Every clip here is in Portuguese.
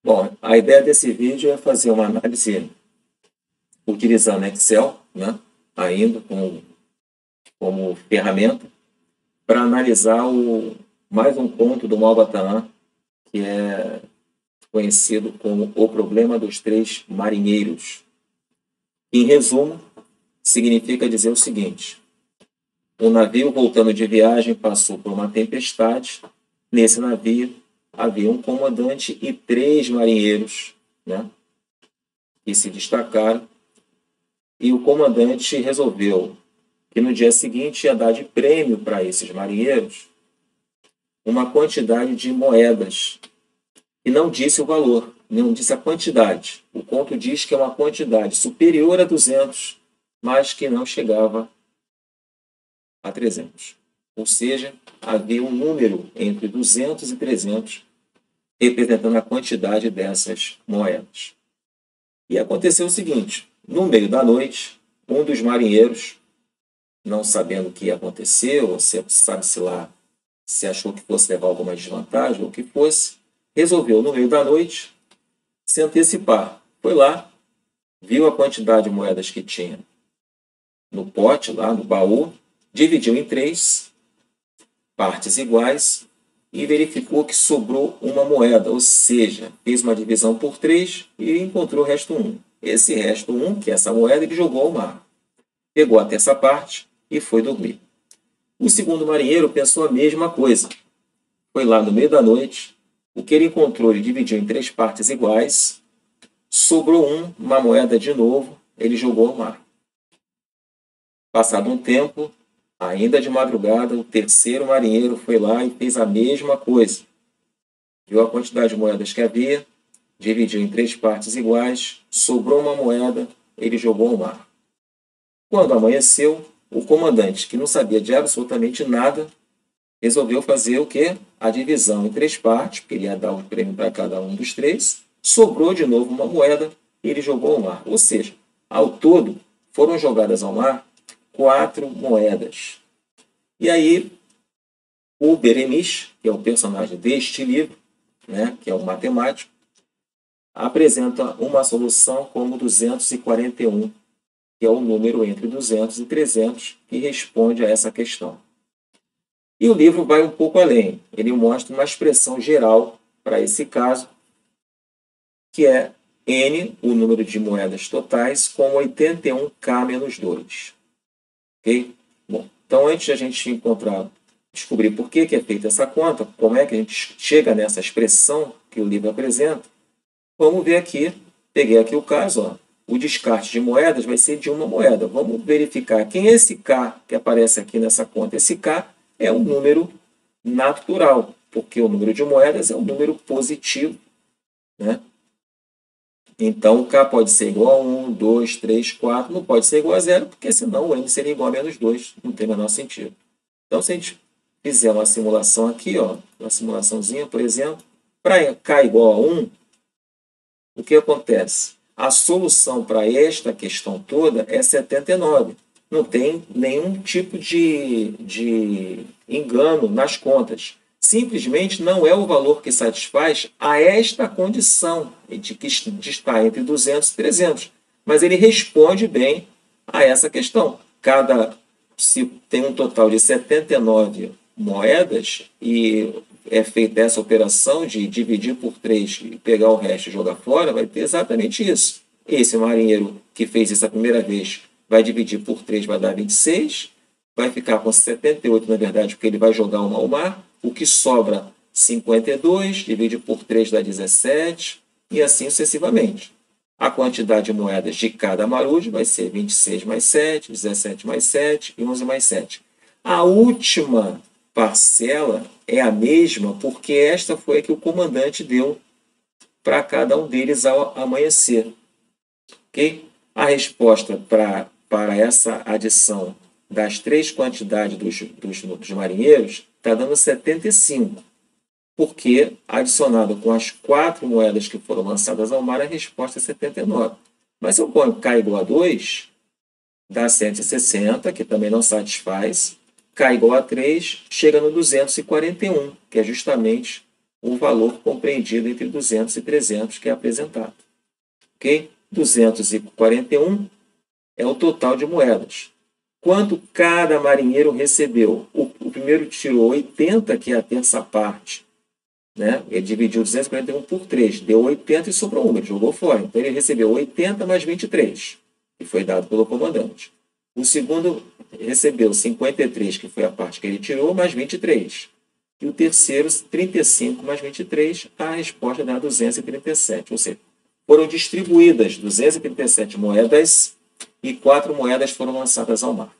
Bom, a ideia desse vídeo é fazer uma análise utilizando Excel, né, ainda como ferramenta, para analisar mais um ponto do Malba-Tahan, que é conhecido como o problema dos três marinheiros. Em resumo, significa dizer o seguinte: um navio voltando de viagem passou por uma tempestade. Nesse navio havia um comandante e 3 marinheiros, né, que se destacaram, e o comandante resolveu que no dia seguinte ia dar de prêmio para esses marinheiros uma quantidade de moedas, e não disse o valor, não disse a quantidade. O conto diz que é uma quantidade superior a 200, mas que não chegava a 300. Ou seja, havia um número entre 200 e 300, representando a quantidade dessas moedas. E aconteceu o seguinte: no meio da noite, um dos marinheiros, não sabendo o que ia acontecer, ou sabe-se lá, se achou que fosse levar alguma desvantagem, ou o que fosse, resolveu, no meio da noite, se antecipar. Foi lá, viu a quantidade de moedas que tinha no pote, lá no baú, dividiu em 3 partes iguais e verificou que sobrou uma moeda, ou seja, fez uma divisão por 3 e encontrou o resto 1. Esse resto 1, que é essa moeda, ele jogou ao mar. Pegou até essa parte e foi dormir. O segundo marinheiro pensou a mesma coisa. Foi lá no meio da noite, o que ele encontrou ele dividiu em 3 partes iguais, sobrou uma moeda de novo, ele jogou ao mar. Passado um tempo, ainda de madrugada, o terceiro marinheiro foi lá e fez a mesma coisa. Viu a quantidade de moedas que havia, dividiu em 3 partes iguais, sobrou uma moeda, ele jogou ao mar. Quando amanheceu, o comandante, que não sabia de absolutamente nada, resolveu fazer o quê? A divisão em 3 partes, porque ele ia dar um prêmio para cada um dos 3, sobrou de novo uma moeda e ele jogou ao mar. Ou seja, ao todo, foram jogadas ao mar 4 moedas. E aí, o Beremiz, que é o personagem deste livro, né, que é um matemático, apresenta uma solução como 241, que é o número entre 200 e 300, que responde a essa questão. E o livro vai um pouco além. Ele mostra uma expressão geral para esse caso, que é N, o número de moedas totais, com 81K menos 2. Ok? Bom, então antes de a gente descobrir por que é feita essa conta, como é que a gente chega nessa expressão que o livro apresenta, vamos ver aqui, peguei aqui o caso, ó, o descarte de moedas vai ser de uma moeda. Vamos verificar quem é esse K que aparece aqui nessa conta. Esse K é um número natural, porque o número de moedas é um número positivo, né? Então, o K pode ser igual a 1, 2, 3, 4, não pode ser igual a 0, porque senão o N seria igual a menos 2, não tem o menor sentido. Então, se a gente fizer uma simulação aqui, ó, uma simulaçãozinha, por exemplo, para K igual a 1, o que acontece? A solução para esta questão toda é 79. Não tem nenhum tipo de engano nas contas. Simplesmente não é o valor que satisfaz a esta condição de que está entre 200 e 300. Mas ele responde bem a essa questão. Se tem um total de 79 moedas e é feita essa operação de dividir por 3 e pegar o resto e jogar fora, vai ter exatamente isso. Esse marinheiro que fez isso a primeira vez vai dividir por 3, vai dar 26, vai ficar com 78, na verdade, porque ele vai jogar uma ao mar. O que sobra, 52, divide por 3 dá 17, e assim sucessivamente. A quantidade de moedas de cada marujo vai ser 26 mais 7, 17 mais 7 e 11 mais 7. A última parcela é a mesma, porque esta foi a que o comandante deu para cada um deles ao amanhecer. Okay? A resposta para essa adição das 3 quantidades dos marinheiros está dando 75, porque adicionado com as 4 moedas que foram lançadas ao mar, a resposta é 79. Mas se eu ponho K igual a 2, dá 160, que também não satisfaz. K igual a 3, chega no 241, que é justamente o valor compreendido entre 200 e 300 que é apresentado. Ok? 241 é o total de moedas. Quanto cada marinheiro recebeu? O primeiro tirou 80, que é a terça parte. Né? Ele dividiu 241 por 3, deu 80 e sobrou 1, ele jogou fora. Então ele recebeu 80 mais 23, que foi dado pelo comandante. O segundo recebeu 53, que foi a parte que ele tirou, mais 23. E o terceiro, 35 mais 23, a resposta dá 237. Ou seja, foram distribuídas 237 moedas e 4 moedas foram lançadas ao mar.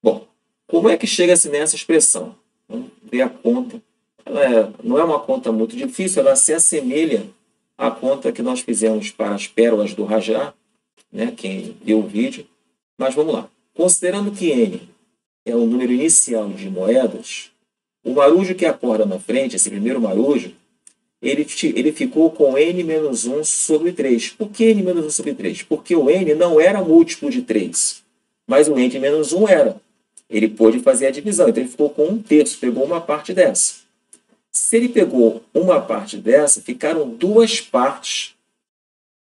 Bom, como é que chega-se nessa expressão? Vamos ver a conta. Ela não é uma conta muito difícil, ela se assemelha à conta que nós fizemos para as pérolas do Rajá, né, quem viu o vídeo. Mas vamos lá. Considerando que N é o número inicial de moedas, o marujo que acorda na frente, esse primeiro marujo, ele ficou com N menos 1 sobre 3. Por que N menos 1 sobre 3? Porque o N não era múltiplo de 3, mas o N menos 1 era. Ele pôde fazer a divisão, então ele ficou com 1/3, pegou uma parte dessa. Se ele pegou uma parte dessa, ficaram 2 partes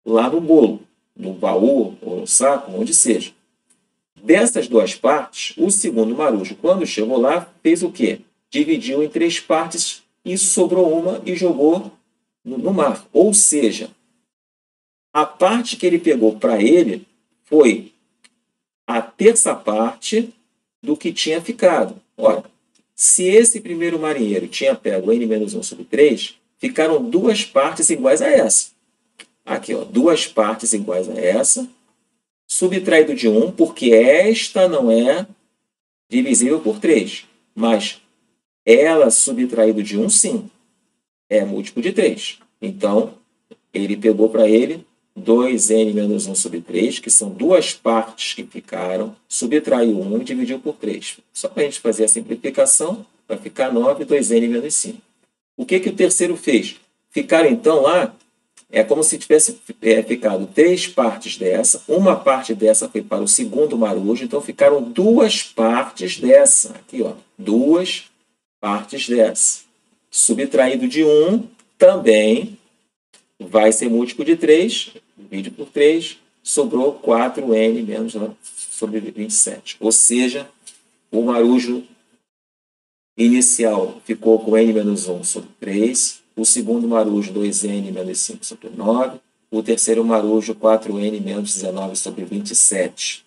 lá no bolo, no baú ou no saco, onde seja. Dessas 2 partes, o segundo marujo, quando chegou lá, fez o quê? Dividiu em 3 partes e sobrou uma e jogou no mar. Ou seja, a parte que ele pegou para ele foi a terça parte do que tinha ficado. Ora, se esse primeiro marinheiro tinha pego N menos 1 sobre 3, ficaram 2 partes iguais a essa. Aqui, ó, 2 partes iguais a essa, subtraído de 1, porque esta não é divisível por 3. Mas ela, subtraído de 1, sim, é múltiplo de 3. Então, ele pegou para ele 2n menos 1 sobre 3, que são 2 partes que ficaram, subtraiu 1 e dividiu por 3. Só para a gente fazer a simplificação, vai ficar 9, 2n menos 5. O que o terceiro fez? Ficaram, então, lá, é como se tivesse ficado 3 partes dessa, uma parte dessa foi para o segundo marujo, então ficaram 2 partes dessa. Aqui, ó, 2 partes dessa. Subtraído de 1, também vai ser múltiplo de 3, divide por 3, sobrou 4n menos sobre 27. Ou seja, o marujo inicial ficou com n menos 1 sobre 3, o segundo marujo 2n menos 5 sobre 9, o terceiro marujo 4n menos 19 sobre 27.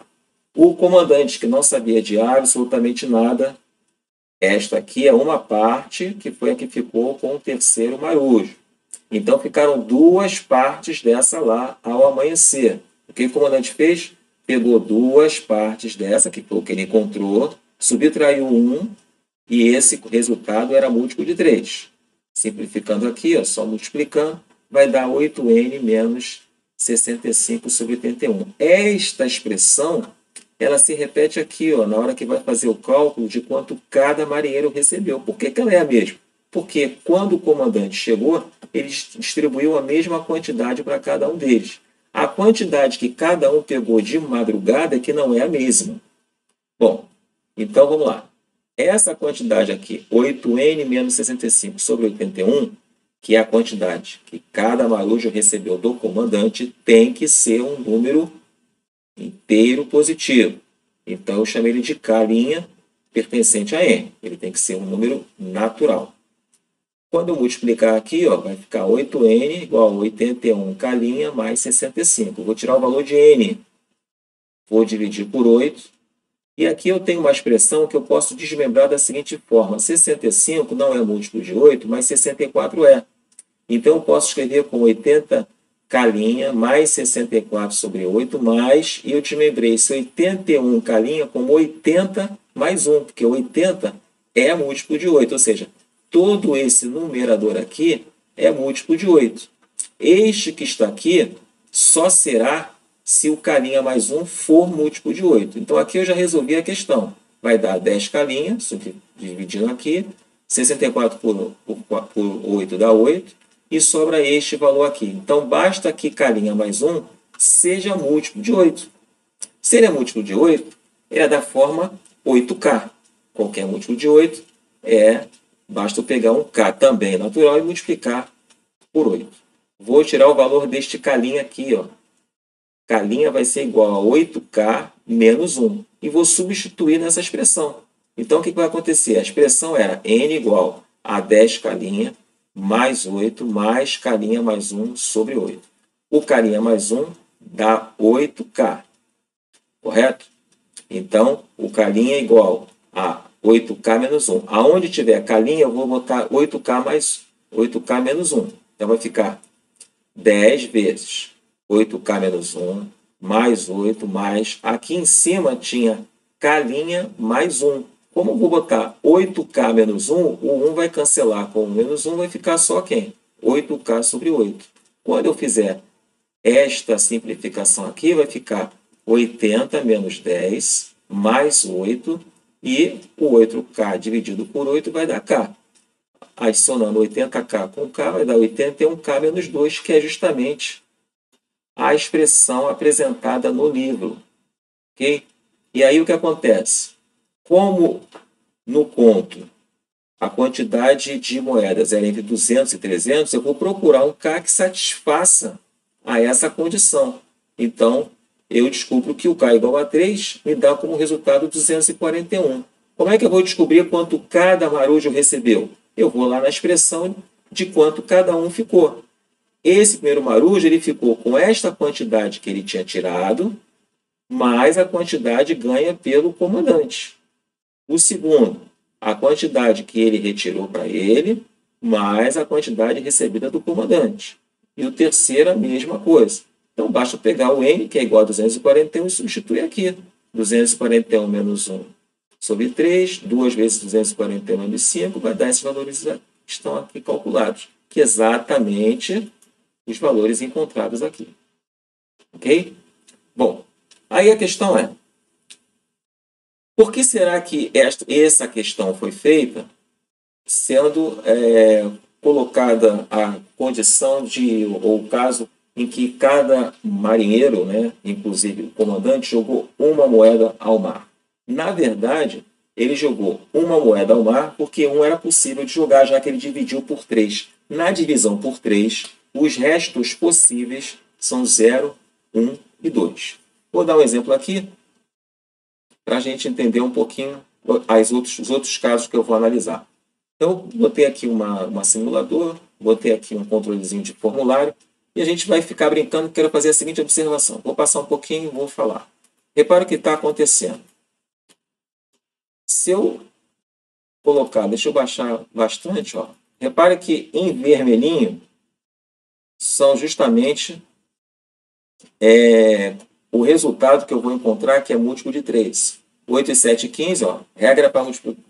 O comandante, que não sabia de absolutamente nada, esta aqui é uma parte que foi a que ficou com o terceiro marujo. Então, ficaram 2 partes dessa lá ao amanhecer. O que o comandante fez? Pegou 2 partes dessa, que foi o que ele encontrou, subtraiu 1, e esse resultado era múltiplo de 3. Simplificando aqui, ó, só multiplicando, vai dar 8n menos 65 sobre 81. Esta expressão, ela se repete aqui, ó, na hora que vai fazer o cálculo de quanto cada marinheiro recebeu. Por que ela é a mesma? Porque quando o comandante chegou, ele distribuiu a mesma quantidade para cada um deles. A quantidade que cada um pegou de madrugada é que não é a mesma. Bom, então vamos lá. Essa quantidade aqui, 8n menos 65 sobre 81, que é a quantidade que cada marujo recebeu do comandante, tem que ser um número inteiro positivo. Então, eu chamei ele de K' pertencente a N. Ele tem que ser um número natural. Quando eu multiplicar aqui, ó, vai ficar 8n igual a 81K' mais 65. Vou tirar o valor de N. Vou dividir por 8. E aqui eu tenho uma expressão que eu posso desmembrar da seguinte forma. 65 não é múltiplo de 8, mas 64 é. Então, eu posso escrever com 80K' mais 64 sobre 8, mais, e eu desmembrei esse 81K' como 80 mais 1, porque 80 é múltiplo de 8, ou seja, todo esse numerador aqui é múltiplo de 8. Este que está aqui só será se o K' mais 1 for múltiplo de 8. Então, aqui eu já resolvi a questão. Vai dar 10K', dividindo aqui, 64 por 8 dá 8, e sobra este valor aqui. Então, basta que K' mais 1 seja múltiplo de 8. Se ele é múltiplo de 8, ele é da forma 8K. Qualquer múltiplo de 8 é Basta eu pegar um K também natural e multiplicar por 8. Vou tirar o valor deste K' aqui, ó. K' vai ser igual a 8K menos 1. E vou substituir nessa expressão. Então, o que vai acontecer? A expressão era N igual a 10K mais 8 mais K' mais 1 sobre 8. O K' mais 1 dá 8K. Correto? Então, o K' é igual a 8K menos 1. Aonde tiver K', eu vou botar 8K mais 8K menos 1. Então, vai ficar 10 vezes 8K menos 1, mais 8, mais... Aqui em cima tinha K' mais 1. Como eu vou botar 8K menos 1, o 1 vai cancelar com o menos 1, vai ficar só quem? 8K sobre 8. Quando eu fizer esta simplificação aqui, vai ficar 80 menos 10 mais 8, e o 8K dividido por 8 vai dar K. Adicionando 80K com K, vai dar 81K menos 2, que é justamente a expressão apresentada no livro. Okay? E aí o que acontece? Como no conto a quantidade de moedas era entre 200 e 300, eu vou procurar um K que satisfaça a essa condição. Então, eu descubro que o K igual a 3 me dá como resultado 241. Como é que eu vou descobrir quanto cada marujo recebeu? Eu vou lá na expressão de quanto cada um ficou. Esse primeiro marujo ele ficou com esta quantidade que ele tinha tirado, mais a quantidade ganha pelo comandante. O segundo, a quantidade que ele retirou para ele, mais a quantidade recebida do comandante. E o terceiro, a mesma coisa. Então, basta pegar o N, que é igual a 241, e substituir aqui. 241 menos 1 sobre 3, 2 vezes 241 menos 5, vai dar esses valores que estão aqui calculados, que é exatamente os valores encontrados aqui. Ok? Bom, aí a questão é, por que será que essa questão foi feita sendo colocada a condição de, ou o caso em que cada marinheiro, né, inclusive o comandante, jogou uma moeda ao mar? Na verdade, ele jogou uma moeda ao mar porque um era possível de jogar, já que ele dividiu por 3. Na divisão por 3, os restos possíveis são 0, 1 e 2. Vou dar um exemplo aqui para a gente entender um pouquinho os outros casos que eu vou analisar. Então, botei aqui uma simulador, botei aqui um controlezinho de formulário, e a gente vai ficar brincando. Quero fazer a seguinte observação. Vou passar um pouquinho e vou falar. Repara o que está acontecendo. Se eu colocar, deixa eu baixar bastante, ó. Repare que em vermelhinho são justamente o resultado que eu vou encontrar, que é múltiplo de 3. 8 e 7 e 15, ó, regra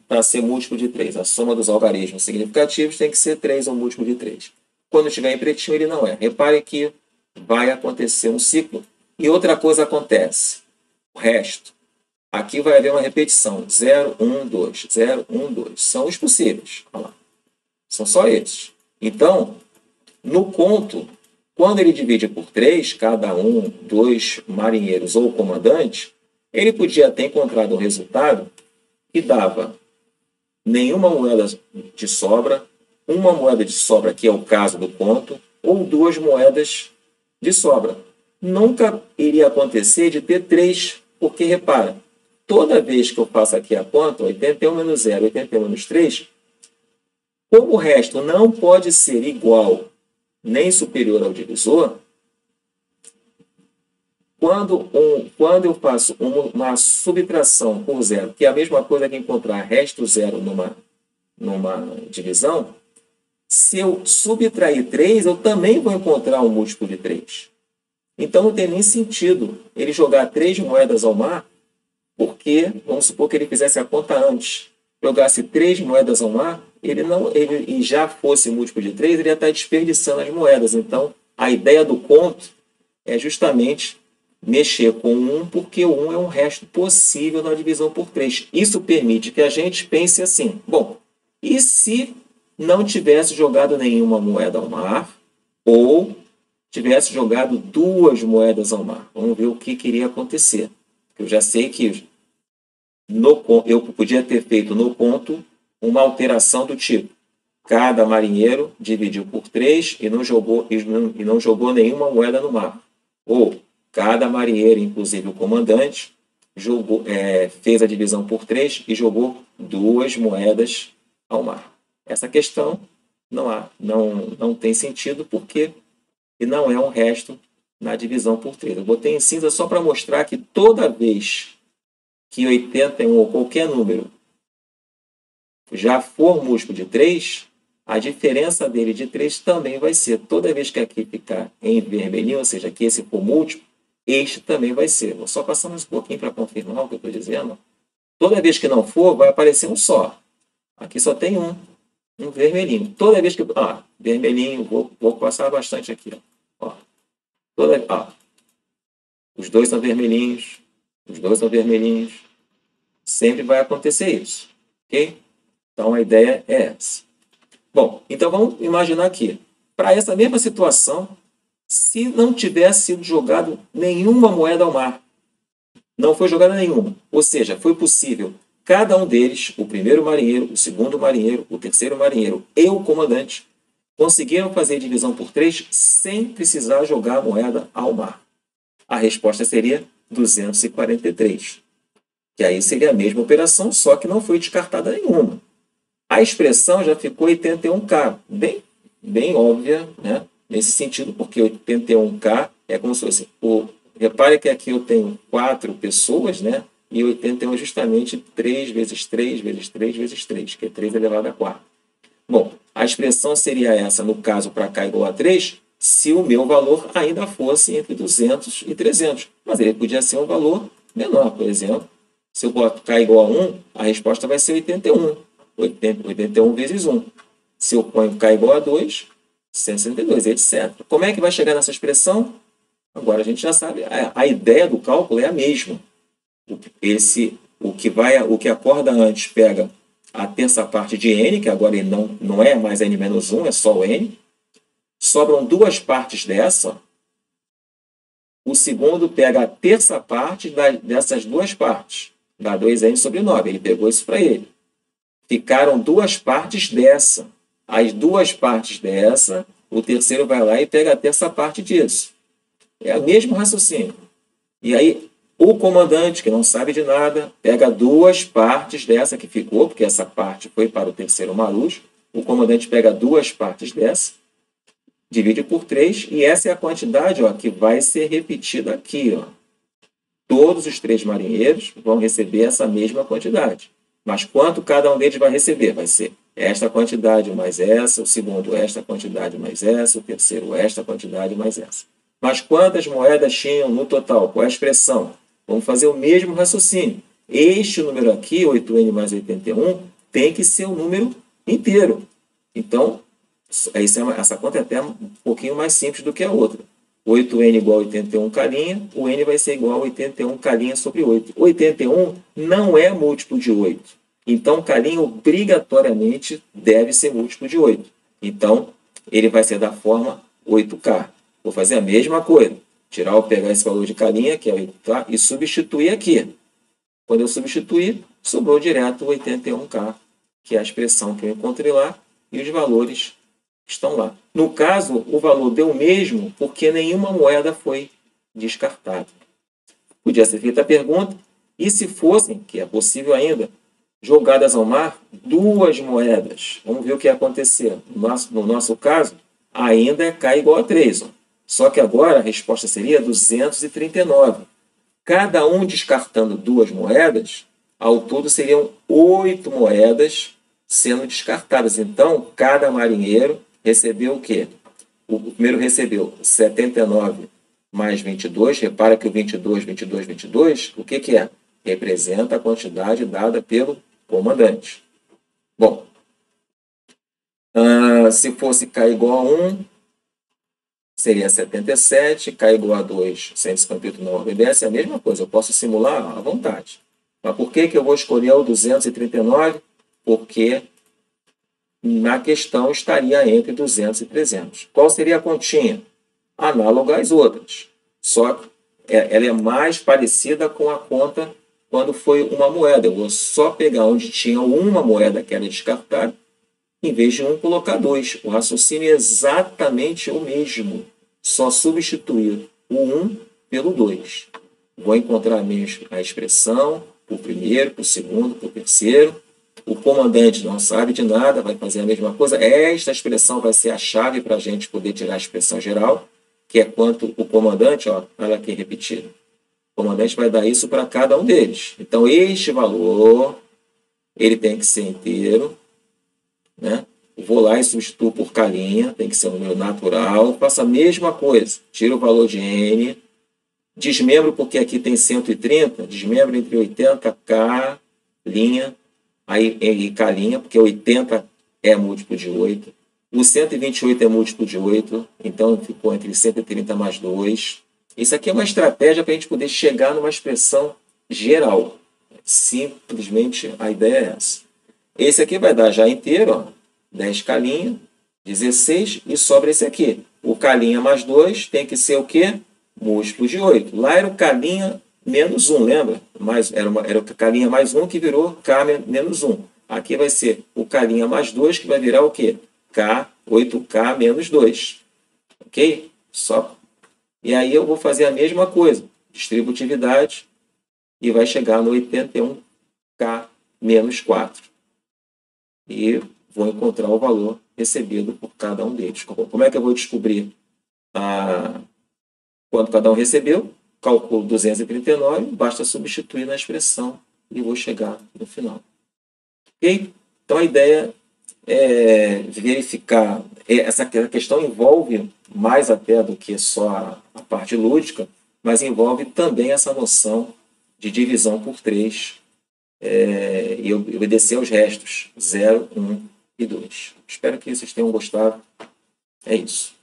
para ser múltiplo de 3. A soma dos algarismos significativos tem que ser 3 ou múltiplo de 3. Quando estiver em pretinho, ele não é. Repare que vai acontecer um ciclo. E outra coisa acontece. O resto. Aqui vai haver uma repetição. 0, 1, 2. 0, 1, 2. São os possíveis. Olha lá. São só esses. Então, no conto, quando ele divide por 3, cada um, 2 marinheiros ou comandante, ele podia ter encontrado um resultado que dava nenhuma moeda de sobra, uma moeda de sobra, que é o caso do conto, ou 2 moedas de sobra. Nunca iria acontecer de ter 3, porque, repara, toda vez que eu faço aqui a conta, 81 menos 0, 81 menos 3, como o resto não pode ser igual nem superior ao divisor, quando eu faço uma subtração por 0, que é a mesma coisa que encontrar resto 0 numa divisão, se eu subtrair 3, eu também vou encontrar um múltiplo de 3. Então não tem nem sentido ele jogar 3 moedas ao mar, porque, vamos supor que ele fizesse a conta antes, jogasse 3 moedas ao mar, e já fosse múltiplo de 3, ele ia estar desperdiçando as moedas. Então, a ideia do conto é justamente mexer com 1, porque o 1 é um resto possível na divisão por 3. Isso permite que a gente pense assim, bom, e se não tivesse jogado nenhuma moeda ao mar, ou tivesse jogado 2 moedas ao mar? Vamos ver o que iria acontecer. Eu já sei que eu podia ter feito no conto uma alteração do tipo: cada marinheiro dividiu por 3 e não jogou nenhuma moeda no mar. Ou cada marinheiro, inclusive o comandante, fez a divisão por 3 e jogou 2 moedas ao mar. Essa questão não tem sentido porque não é um resto na divisão por 3. Eu botei em cinza só para mostrar que toda vez que 81 ou qualquer número já for múltiplo de 3, a diferença dele de 3 também vai ser. Toda vez que aqui ficar em vermelhinho, ou seja, que esse for múltiplo, este também vai ser. Vou só passar mais um pouquinho para confirmar o que eu estou dizendo. Toda vez que não for, vai aparecer um só. Aqui só tem um vermelhinho. Toda vez que... vermelhinho, vou passar bastante aqui. Os dois são vermelhinhos. Os dois são vermelhinhos. Sempre vai acontecer isso. Ok? Então, a ideia é essa. Bom, então vamos imaginar aqui. Para essa mesma situação, se não tivesse sido jogado nenhuma moeda ao mar, não foi jogada nenhuma, ou seja, foi possível cada um deles, o primeiro marinheiro, o segundo marinheiro, o terceiro marinheiro e o comandante, conseguiram fazer divisão por 3 sem precisar jogar a moeda ao mar. A resposta seria 243, que aí seria a mesma operação, só que não foi descartada nenhuma. A expressão já ficou 81K, bem óbvia, né? Nesse sentido, porque 81K é como se fosse... Repare que aqui eu tenho 4 pessoas, né? E 81 é justamente 3 vezes 3 vezes 3 vezes 3, que é 3 elevado a 4. Bom, a expressão seria essa, no caso, para K igual a 3, se o meu valor ainda fosse entre 200 e 300. Mas ele podia ser um valor menor, por exemplo. Se eu boto K igual a 1, a resposta vai ser 81. 81 vezes 1. Se eu ponho K igual a 2, 162, etc. Como é que vai chegar nessa expressão? Agora a gente já sabe, a ideia do cálculo é a mesma. O que acorda antes pega a terça parte de n, que agora ele não é mais n menos 1, é só o n. Sobram 2 partes dessa. O segundo pega a terça parte dessas 2 partes. Dá 2n sobre 9. Ele pegou isso para ele. Ficaram 2 partes dessa. As 2 partes dessa, o terceiro vai lá e pega a terça parte disso. É o mesmo raciocínio. E aí, o comandante, que não sabe de nada, pega 2 partes dessa que ficou, porque essa parte foi para o terceiro marujo. O comandante pega 2 partes dessa, divide por 3, e essa é a quantidade que vai ser repetida aqui. Todos os 3 marinheiros vão receber essa mesma quantidade. Mas quanto cada um deles vai receber? Vai ser esta quantidade mais essa, o segundo esta quantidade mais essa, o terceiro esta quantidade mais essa. Mas quantas moedas tinham no total? Qual é a expressão? Vamos fazer o mesmo raciocínio. Este número aqui, 8n mais 81, tem que ser um número inteiro. Então, essa conta é até um pouquinho mais simples do que a outra. 8n igual a 81 carinha, o n vai ser igual a 81 carinha sobre 8. 81 não é múltiplo de 8. Então, carinha obrigatoriamente deve ser múltiplo de 8. Então, ele vai ser da forma 8K. Vou fazer a mesma coisa. Pegar esse valor de carinha, que é 8K, e substituir aqui. Quando eu substituir, sobrou direto o 81K, que é a expressão que eu encontrei lá, e os valores estão lá. No caso, o valor deu o mesmo porque nenhuma moeda foi descartada. Podia ser feita a pergunta, e se fossem, que é possível ainda, jogadas ao mar 2 moedas? Vamos ver o que ia acontecer. No nosso caso, ainda é K igual a 3. Só que agora a resposta seria 239. Cada um descartando 2 moedas, ao todo seriam 8 moedas sendo descartadas. Então, cada marinheiro recebeu o quê? O primeiro recebeu 79 mais 22. Repara que o 22, 22, 22, o que é? Representa a quantidade dada pelo comandante. Bom, se fosse K igual a 1, seria 77, K igual a 2, sem esse compito não obedece, é a mesma coisa, eu posso simular à vontade. Mas por que eu vou escolher o 239? Porque na questão estaria entre 200 e 300. Qual seria a continha? Análoga às outras. Só que ela é mais parecida com a conta quando foi uma moeda. Eu vou só pegar onde tinha uma moeda que era descartada, em vez de um, colocar dois. O raciocínio é exatamente o mesmo, só substituir o 1 pelo 2. Vou encontrar a expressão para o primeiro, para o segundo, para o terceiro. O comandante não sabe de nada, vai fazer a mesma coisa. Esta expressão vai ser a chave para a gente poder tirar a expressão geral, que é quanto o comandante, ó, olha aqui repetido. O comandante vai dar isso para cada um deles. Então, este valor, ele tem que ser inteiro, né? Vou lá e substituo por K', tem que ser um número natural. Faço a mesma coisa, tiro o valor de N, desmembro porque aqui tem 130, desmembro entre 80, K', aí em K', porque 80 é múltiplo de 8. O 128 é múltiplo de 8, então ficou entre 130 mais 2. Isso aqui é uma estratégia para a gente poder chegar numa expressão geral. Simplesmente a ideia é essa. Esse aqui vai dar já inteiro, ó, 10K', 16, e sobra esse aqui. O K' mais 2 tem que ser o quê? Múltiplo de 8. Lá era o K' menos 1, lembra? Era o K' mais 1 que virou K menos 1. Aqui vai ser o K' mais 2 que vai virar o quê? 8K menos 2. Ok? E aí eu vou fazer a mesma coisa. Distributividade e vai chegar no 81K menos 4. E vou encontrar o valor recebido por cada um deles. Como é que eu vou descobrir quanto cada um recebeu? Calculo 239, basta substituir na expressão e vou chegar no final. Ok? Então a ideia é verificar. Essa questão envolve mais até do que só a parte lúdica, mas envolve também essa noção de divisão por 3 e obedecer aos restos 0, 1 e 2. Espero que vocês tenham gostado. É isso.